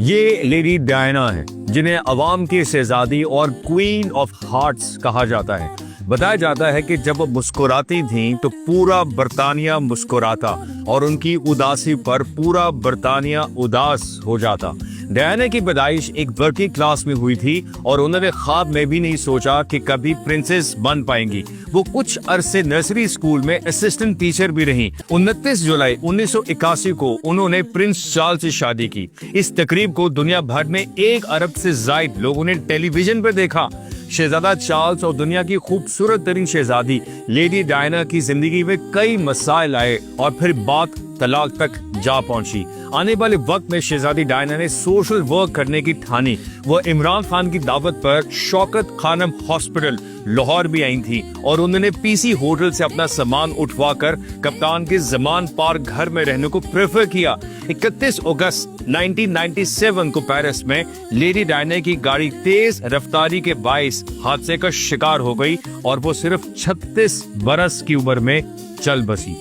یہ lady Diana ہے جنہیں عوام کی شہزادی اور کوئین آف ہارٹس کہا جاتا ہے۔ بتایا جاتا ہے کہ جب وہ مسکراتی تھیں تو پورا برطانیہ مسکراتا اور ان کی اداسی پر پورا برطانیہ اداس ہو جاتا۔ ڈیانا کی پیدائش ایک ورکنگ کلاس میں ہوئی تھی اور انہوں نے خواب میں بھی نہیں سوچا کہ کبھی پرنسس بن پائیں گی۔ وہ کچھ عرصے نرسری اسکول میں اسسٹنٹ ٹیچر بھی رہیں۔ 29 جولائی 1981 کو انہوں نے پرنس چارلس سے شادی کی۔ اس تقریب کو دنیا بھر میں 1 ارب سے زائد لوگوں نے ٹیلی ویژن پر دیکھا۔ شہزادہ چارلس اور دنیا کی خوبصورت ترین شہزادی لیڈی ڈائنا کی زندگی میں کئی مسائل آئے اور پھر بات طلاق تک جا پہنچی۔ آنے والے وقت میں شہزادی ڈائنا نے سوشل ورک کرنے کی ٹھانی۔ وہ عمران خان کی دعوت پر شوکت خانم ہاسپٹل لاہور بھی آئی تھی اور انہوں نے پی سی ہوٹل سے اپنا سامان اٹھوا کر کپتان کے زمان پارک گھر میں رہنے کو پریفر کیا۔ 31 اگست 1997 کو پیرس میں لیڈی ڈائنا کی گاڑی تیز رفتاری کے باعث حادثے کا شکار ہو گئی اور وہ صرف 36 برس کی عمر میں چل بسی۔